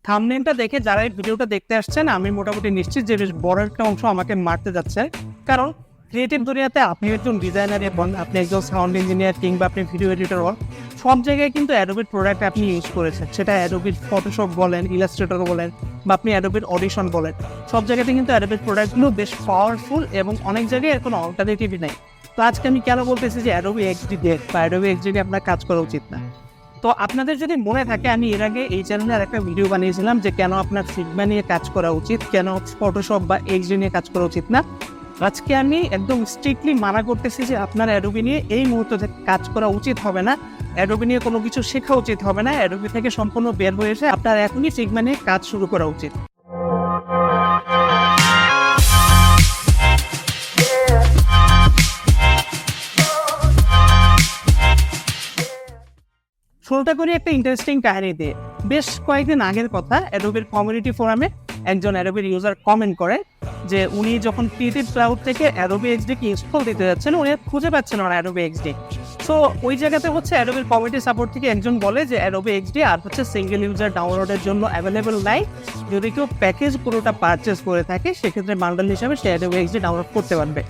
থাম্বনেলটা দেখে যারা এই ভিডিওটা দেখতে আসছেন আমি মোটামুটি নিশ্চিত যে বেশ বড় একটা অংশ আমাকে মারতে যাচ্ছে, কারণ ক্রিয়েটিভ দুনিয়াতে আপনি একজন ডিজাইনার এবং আপনি একজন সাউন্ড ইঞ্জিনিয়ার কিংবা আপনি ভিডিও এডিটর হন, সব জায়গায় কিন্তু অ্যাডোবির প্রোডাক্ট আপনি ইউজ করেছেন। সেটা অ্যাডোবির ফটোশপ বলেন, ইলাস্ট্রেটর বলেন, বা আপনি অ্যাডোবির অডিশন বলেন, সব জায়গাতে কিন্তু অ্যাডোবির প্রোডাক্টগুলো বেশ পাওয়ারফুল এবং অনেক জায়গায় এর কোনো অল্টারনেটিভই নেই। তো আজকে আমি কেন বলতেছি যে অ্যাডোবি এক্সডি ডেট বা অ্যাডোবি এক্সডি নিয়ে আপনার কাজ করা উচিত না। তো আপনাদের যদি মনে থাকে আমি এর আগে এই চ্যানেলে একটা ভিডিও বানিয়েছিলাম যে কেন আপনার ফিগমা নিয়ে কাজ করা উচিত, কেন ফটোশপ বা এক্সডি নিয়ে কাজ করা উচিত না। আজকে আমি একদম স্ট্রিক্টলি মানা করতেছি যে আপনার অ্যাডোবি নিয়ে এই মুহূর্তে কাজ করা উচিত হবে না, অ্যাডোবি নিয়ে কোনো কিছু শেখা উচিত হবে না, অ্যাডোবি থেকে সম্পূর্ণ বের হয়ে এসে আপনার এখনই ফিগমা নিয়ে কাজ শুরু করা উচিত। শুরুটা করি একটা ইন্টারেস্টিং কাহিনী দিয়ে। বেশ কয়েকদিন আগের কথা, অ্যাডোবির কমিউনিটি ফোরামে একজন অ্যাডোবির ইউজার কমেন্ট করে যে উনি যখন ক্রিয়েটিভ ক্লাউড থেকে অ্যাডোবি এক্সডিকে ইনস্টল দিতে যাচ্ছেন উনি খুঁজে পাচ্ছেন না অ্যাডোবি এক্সডি। সো ওই জায়গাতে হচ্ছে অ্যাডোবির কমিউনিটি সাপোর্ট থেকে একজন বলে যে অ্যাডোবি এক্সডি আর হচ্ছে সিঙ্গেল ইউজার ডাউনলোডের জন্য অ্যাভেলেবল নাই, যদি কেউ প্যাকেজ পুরোটা পারচেস করে থাকে সেক্ষেত্রে বান্ডেল হিসাবে সে অ্যাডোবি এক্সডি ডাউনলোড করতে পারবে।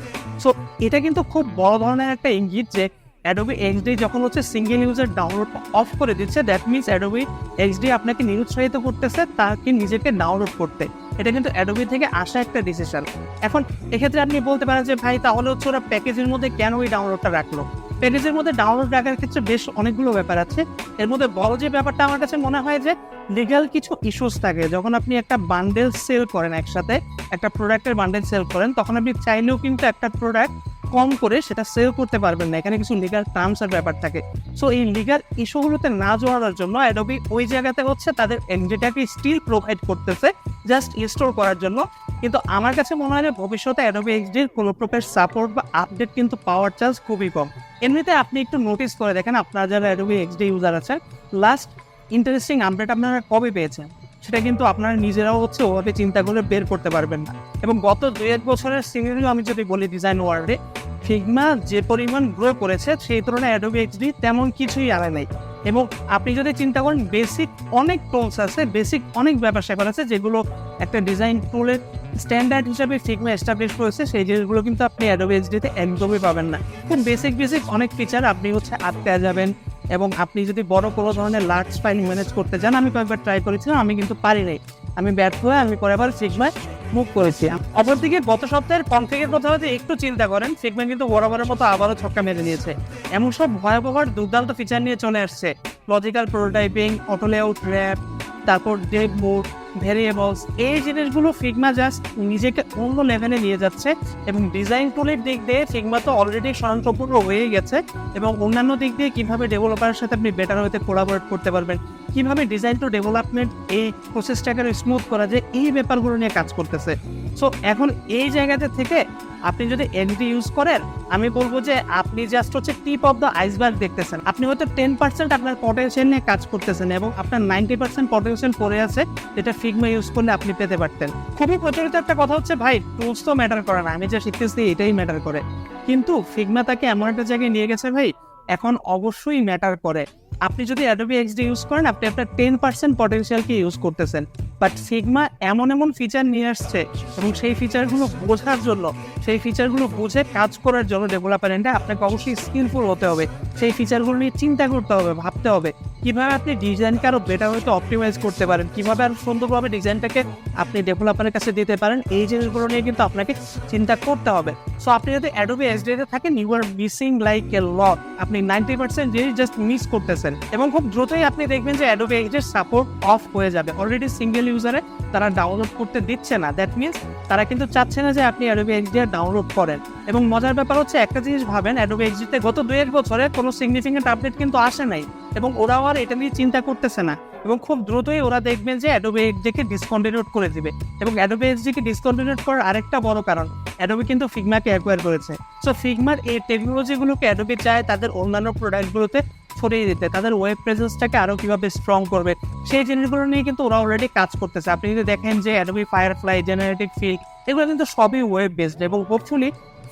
সো এটা কিন্তু খুব বড় ধরনের একটা ইঙ্গিত যে অ্যাডোবি এক্সডি যখন হচ্ছে সিঙ্গেল ইউজার ডাউনলোড অফ করে দিচ্ছে, দ্যাট মিনস অ্যাডোবি এক্সডি আপনাকে নিরুৎসাহিত করতেছে তাকে নিজেকে ডাউনলোড করতে। এটা কিন্তু অ্যাডোবি থেকে আসা একটা ডিসিশন। এখন এক্ষেত্রে আপনি বলতে পারেন যে ভাই তাহলে হচ্ছে ওরা প্যাকেজের মধ্যে কেন ওই ডাউনলোডটা রাখলো। প্যাকেজের মধ্যে ডাউনলোড রাখার ক্ষেত্রে বেশ অনেকগুলো ব্যাপার আছে। এর মধ্যে বড় যে ব্যাপারটা আমার কাছে মনে হয় যে লিগ্যাল কিছু ইস্যুস থাকে। যখন আপনি একটা বান্ডেল সেল করেন, একসাথে একটা প্রোডাক্টের বান্ডেল সেল করেন, তখন আপনি চাইলেও কিন্তু একটা প্রোডাক্ট কম করে সেটা সেল করতে পারবেন না। এখানে কিছু লিগাল টার্মস এর ব্যাপার থাকে। সো এই লিগাল ইস্যুগুলোতে না জড়ানোর জন্য অ্যাডোবি ওই জায়গাতে হচ্ছে তাদের এক্সডিটাকে স্টিল প্রোভাইড করতেছে জাস্ট ইনস্টল করার জন্য। কিন্তু আমার কাছে মনে হয় যে ভবিষ্যতে অ্যাডোবি এক্সডির কোনো প্রকার সাপোর্ট বা আপডেট কিন্তু পাওয়ার চান্স খুবই কম। এমনিতে আপনি একটু নোটিস করে দেখেন আপনারা যারা অ্যাডোবি এক্সডি ইউজার আছেন, লাস্ট ইন্টারেস্টিং আপডেট আপনারা কবে পেয়েছেন সেটা কিন্তু আপনারা নিজেরাও হচ্ছে ওভাবে চিন্তা করে বের করতে পারবেন না। এবং গত 2-1 বছরের সিনারিও আমি যদি বলি ডিজাইন ওয়ার্ল্ডে, ফিগমা যে পরিমাণ গ্রো করেছে সেই তুলনায় অ্যাডোবি এক্সডি তেমন কিছুই আনে নাই। এবং আপনি যদি চিন্তা করেন বেসিক অনেক টুলস আছে, বেসিক অনেক ব্যাপার স্যাপার আছে যেগুলো একটা ডিজাইন টুলের স্ট্যান্ডার্ড হিসাবে ফিগমা এস্টাবলিশ করেছে, সেই জিনিসগুলো কিন্তু আপনি অ্যাডোবি এক্সডিতে একদমই পাবেন না। খুব বেসিক অনেক ফিচার আপনি হচ্ছে আটকে যাবেন। এবং আপনি যদি বড় কোনো ধরনের লার্জ ফাইল ম্যানেজ করতে চান, আমি কয়েকবার ট্রাই করেছিলাম, আমি কিন্তু পারি নাই, আমি ব্যর্থ হয়ে আমি পরে আবার ফিগমায় মুভ করেছি। অপরদিকে গত সপ্তাহের কনফিগের কথা হচ্ছে একটু চিন্তা করেন, ফিগমা কিন্তু বরাবরের মতো আবারও ছক্কা মেরে নিয়েছে। এমন সব ভয়াবহ দুর্দান্ত ফিচার নিয়ে চলে আসছে, logical prototyping, auto layout wrap, তারপর ডেভ মোড, ভেরিয়েবলস। এই জিনিসগুলো ফিগমা জাস্ট নিজেকে অন্য লেভেলে নিয়ে যাচ্ছে। এবং ডিজাইন টুলের দিক দিয়ে ফিগমা তো অলরেডি স্বয়ংসম্পূর্ণ হয়ে গেছে, এবং অন্যান্য দিক দিয়ে কীভাবে ডেভেলপারের সাথে আপনি বেটার হতে কোলাবোরেট করতে পারবেন, কীভাবে ডিজাইন টু ডেভেলপমেন্ট এই প্রসেসটাকে স্মুথ করা যায়, এই ব্যাপারগুলো নিয়ে কাজ করতেছে। সো এখন এই জায়গাতে থেকে আপনি যদি এক্সডি ইউজ করেন, আমি বলবো যে আপনি জাস্ট হচ্ছে টিপ অফ দ্য আইসবার্গ দেখতেছেন। আপনি হয়তো 10% আপনার পটেনশিয়াল নিয়ে কাজ করতেছেন এবং আপনার 90% পটেনশিয়াল পড়ে আছে যেটা ফিগমা ইউজ করলে আপনি পেতে পারতেন। খুবই প্রচলিত একটা কথা হচ্ছে ভাই টুলস তো ম্যাটার করে না, আমি যা শিখতেছি এটাই ম্যাটার করে। কিন্তু ফিগমা তাকে এমন একটা জায়গায় নিয়ে গেছে ভাই, এখন অবশ্যই ম্যাটার করে। আপনি যদি অ্যাডোবি এক্সডি ইউজ করেন আপনি আপনার 10% পটেনশিয়ালকে ইউজ করতেছেন, বাট ফিগমা এমন ফিচার নিয়ে আসছে এবং সেই ফিচারগুলো বোঝার জন্য, সেই ফিচারগুলো বুঝে কাজ করার জন্য ডেভেলপারেন্টে আপনাকে অবশ্যই স্কিলফুল হতে হবে। সেই ফিচারগুলো নিয়ে চিন্তা করতে হবে, ভাবতে হবে কীভাবে আপনি ডিজাইনকে আরও বেটার হয়তো অপটিমাইজ করতে পারেন, কীভাবে আরও সুন্দরভাবে ডিজাইনটাকে আপনি ডেভেলপারের কাছে দিতে পারেন। এই জিনিসগুলো নিয়ে কিন্তু আপনাকে চিন্তা করতে হবে। সো আপনি যদি অ্যাডোবি এক্সডিতে থাকেন, you are missing like a lot. আপনি 90% জিনিস জাস্ট মিস করতেছেন এবং খুব দ্রুতই আপনি দেখবেন যে অ্যাডোবি এক্সডির সাপোর্ট অফ হয়ে যাবে। অলরেডি সিঙ্গেল ইউজারে তারা ডাউনলোড করতে দিচ্ছে না, দ্যাট মিনস তারা কিন্তু চাচ্ছে না যে আপনি অ্যাডোবি এক্সডি ডাউনলোড করেন। এবং মজার ব্যাপার হচ্ছে একটা জিনিস ভাবেন, অ্যাডোবি এক্সডিতে গত 2-1 বছরে কোনো সিগনিফিকেন্ট আপডেট কিন্তু আসে নাই এবং ওরাও আর এটা নিয়ে চিন্তা করতেছে না। এবং খুব দ্রুতই ওরা দেখবেন যে অ্যাডোবি এক্সডিকে ডিসকন্টিনিউ করে দিবে। এবং অ্যাডোবি এক্সডিকে ডিসকন্টিনিউ করার আরেকটা বড় কারণ, অ্যাডোবি কিন্তু ফিগমাকে অ্যাকোয়ার করেছে। সো ফিগমার এই টেকনোলজিগুলোকে অ্যাডোবি চায় তাদের অন্যান্য প্রোডাক্টগুলোতে ছড়িয়ে দিতে, তাদের ওয়েব প্রেজেন্সটাকে আরও কীভাবে স্ট্রং করবে সেই জিনিসগুলো নিয়ে কিন্তু ওরা অলরেডি কাজ করতেছে। আপনি যদি দেখেন যে অ্যাডোবি ফায়ারফ্লাই, জেনারেটিভ ফিল, এগুলো কিন্তু সবই ওয়েব বেসড এবং হোপফুলি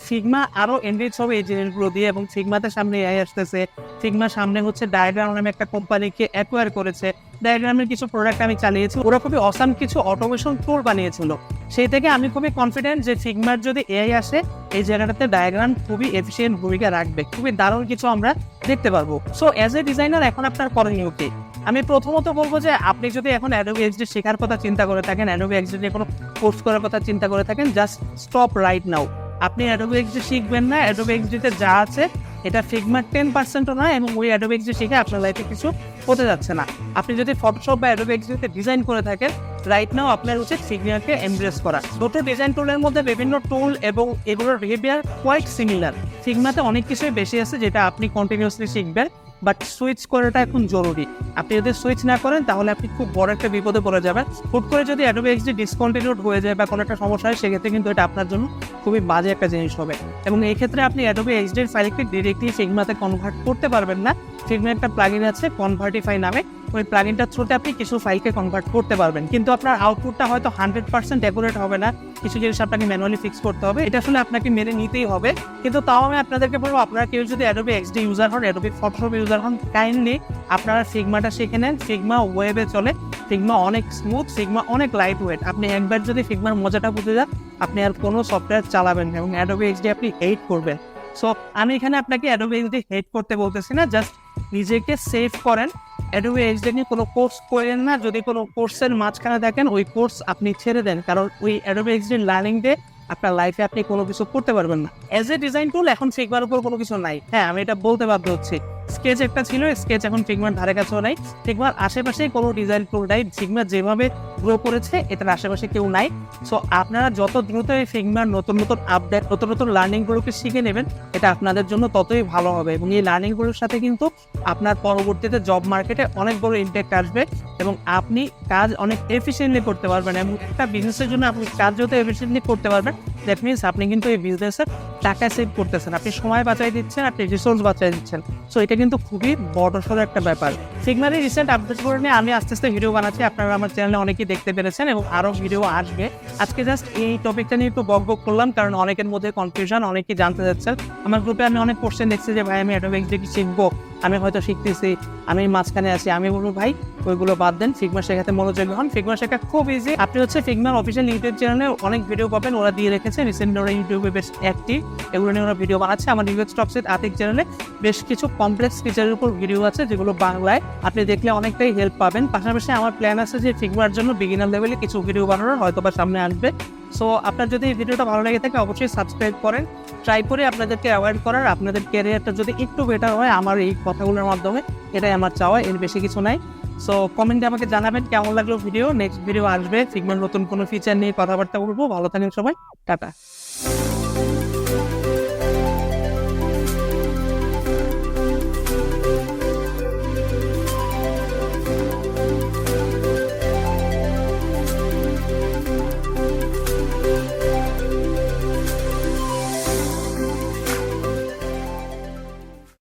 ফিগমা আরো এনরিচ হবে এই জিনিসগুলো দিয়ে, এবং ফিগমাতে সামনে এআই আসতেছে। ফিগমা সামনে হচ্ছে ডায়াগ্রাম নামে একটা কোম্পানিকে অ্যাকোয়ার করেছে। ডায়াগ্রামের কিছু প্রোডাক্ট আমি চালিয়েছি, ওরা খুবই অসাম কিছু অটোমেশন টুল বানিয়েছিল। সেই থেকে আমি খুবই কনফিডেন্ট যে ফিগমার যদি এআই আসে এই জায়গাটাতে ডায়াগ্রাম খুবই এফিসিয়েন্ট ভূমিকা রাখবে, খুবই দারুণ কিছু আমরা দেখতে পারবো। সো অ্যাজ এ ডিজাইনার এখন আপনার করণীয় কি? আমি প্রথমত বলবো যে আপনি যদি এখন Adobe XD শেখার কথা চিন্তা করে থাকেন, Adobe XD নিয়ে কোনো কোর্স করার কথা চিন্তা করে থাকেন, জাস্ট স্টপ রাইট নাও। আপনি Adobe XD শিখবেন না। Adobe XD তে যা আছে এটা ফিগমার 10%ও নয়, এবং ওই Adobe XD শিখে আপনার লাইফে কিছু হতে যাচ্ছে না। আপনি যদি ফটোশপ বা Adobe XD তে ডিজাইন করে থাকেন, রাইট নাও আপনার উচিত ফিগমাকে এমব্রেস করা। দুটো ডিজাইন টুলের মধ্যে বিভিন্ন টুল এবং এগুলোর বিহেভিয়ার কোয়াইট সিমিলার। ফিগমাতে অনেক কিছুই বেশি আছে যেটা আপনি কন্টিনিউয়াসলি শিখবেন, বাট সুইচ করাটা এখন জরুরি। আপনি যদি সুইচ না করেন তাহলে আপনি খুব বড় একটা বিপদে পড়ে যাবেন। হুট করে যদি Adobe XD ডিসকন্টিনিউড হয়ে যায় বা কোনো একটা সমস্যা হয়, সেক্ষেত্রে কিন্তু এটা আপনার জন্য খুবই বাজে একটা জিনিস হবে। এবং এই ক্ষেত্রে আপনি Adobe XD এর ফাইলকে ডিরেক্টলি ফিগমাতে কনভার্ট করতে পারবেন না। ফিগমা একটা প্লাগইন আছে কনভার্টিফাই নামে, ওই প্লাগইনটার থ্রুতে আপনি কিছু ফাইলকে কনভার্ট করতে পারবেন, কিন্তু আপনার আউটপুটটা হয়তো 100% অ্যাকুরেট হবে না। কিছু জিনিস আপনাকে ম্যানুয়ালি ফিক্স করতে হবে, এটা আসলে আপনাকে মেনে নিতেই হবে। কিন্তু তাও আমি আপনাদেরকে বলবো, আপনারা কেউ যদি Adobe XD ইউজার হন, Adobe ফটোশপ ইউজার হন, কাইন্ডলি আপনারা ফিগমাটা শিখে নেন। ফিগমা ওয়েবে চলে, ফিগমা অনেক স্মুথ, ফিগমা অনেক লাইট ওয়েট। আপনি একবার যদি ফিগমার মজাটা বুঝে যান, আপনি আর কোনো সফটওয়্যার চালাবেন না এবং Adobe XD আপনি হেট করবেন। সো আমি এখানে আপনাকে Adobe XD হেট করতে বলতেছি না, জাস্ট নিজেকে সেভ করেন। Adobe XD নিয়ে কোনো কোর্স করেন না। যদি কোনো কোর্সের মাঝখানে দেখেন, ওই কোর্স আপনি ছেড়ে দেন, কারণ ওই Adobe XD লার্নিং ডে আপনার লাইফে আপনি কোনো কিছু করতে পারবেন না। অ্যাজ এ ডিজাইন টুল এখন ফিগমার উপর কোনো কিছু নাই। হ্যাঁ, আমি এটা বলতে বাধ্য হচ্ছি, স্কেচ একটা ছিল, স্কেচ এখন ফিগমার ধারে কাছেও নাই। ফিগমার আশেপাশে কোনো ডিজাইন টুল নাই। ফিগমা যেভাবে গ্রো করেছে এটার আশেপাশে কেউ নাই। সো আপনারা যত দ্রুত এই ফিগমার নতুন নতুন আপডেট, নতুন নতুন লার্নিংগুলোকে শিখে নেবেন, এটা আপনাদের জন্য ততই ভালো হবে। এবং এই লার্নিংগুলোর সাথে কিন্তু আপনার পরবর্তীতে জব মার্কেটে অনেক বড় ইম্প্যাক্ট আসবে এবং আপনি কাজ অনেক এফিসিয়েন্টলি করতে পারবেন। এবং একটা বিজনেসের জন্য আপনি কাজ যত এফিসিয়েন্টলি করতে পারবেন, দ্যাট মিনস আপনি কিন্তু এই বিজনেসের টাকা সেভ করতেছেন, আপনি সময় বাঁচাই দিচ্ছেন, আপনি রিসোর্স বাঁচাই দিচ্ছেন। সো এটা কিন্তু খুবই বড়সড় একটা ব্যাপার। ফিগমারের রিসেন্ট আপডেটগুলো নিয়ে আমি আস্তে আস্তে ভিডিও বানাচ্ছি, আপনারা আমার চ্যানেলে অনেকেই দেখতে পেরেছেন এবং আরও ভিডিও আসবে। আজকে জাস্ট এই টপিকটা নিয়ে একটু বক করলাম, কারণ অনেকের মধ্যে কনফিউশন, অনেকেই জানতে চাচ্ছেন। আমার গ্রুপে আমি অনেক কোশ্চেন দেখছি যে ভাই আমি Adobe XD কি শিখবো, আমি হয়তো শিখতেছি, আমি মাঝখানে আছি। আমি বলবো ভাই ওইগুলো বাদ দেন, ফিগমা শেখাতে মনোযোগী হন। ফিগমা শেখা খুব ইজি। আপনি হচ্ছে ফিগমার অফিসিয়াল ইউটিউব চ্যানেলে অনেক ভিডিও পাবেন, ওরা দিয়ে রেখেছে। রিসেন্টলি ওরা ইউটিউবে বেশ অ্যাক্টিভ, এগুলো নিয়ে ওরা ভিডিও বানাচ্ছে। আমার ইউএক্স টপসেট আতিক চ্যানেলে বেশ কিছু কমপ্লেক্স ফিচারের উপর ভিডিও আছে, যেগুলো বাংলায় আপনি দেখলে অনেকটাই হেল্প পাবেন। পাশাপাশি আমার প্ল্যান আছে যে ফিগমার জন্য বিগিনার লেভেলে কিছু ভিডিও বানানোর, হয়তো বা সামনে আসবে। সো আপনার যদি এই ভিডিওটা ভালো লেগে থাকে অবশ্যই সাবস্ক্রাইব করেন। ট্রাই করে আপনাদেরকে অ্যাভয়েড করার, আপনাদের ক্যারিয়ারটা যদি একটু বেটার হয় আমার এই কথাগুলোর মাধ্যমে, এটাই আমার চাওয়া, এর বেশি কিছু নাই। সো কমেন্টে আমাকে জানাবেন কেমন লাগলো ভিডিও। নেক্সট ভিডিও আসবে, ফিগমার নতুন কোনো ফিচার নিয়ে কথাবার্তা বলবো। ভালো থাকেন সবাই, টাটা।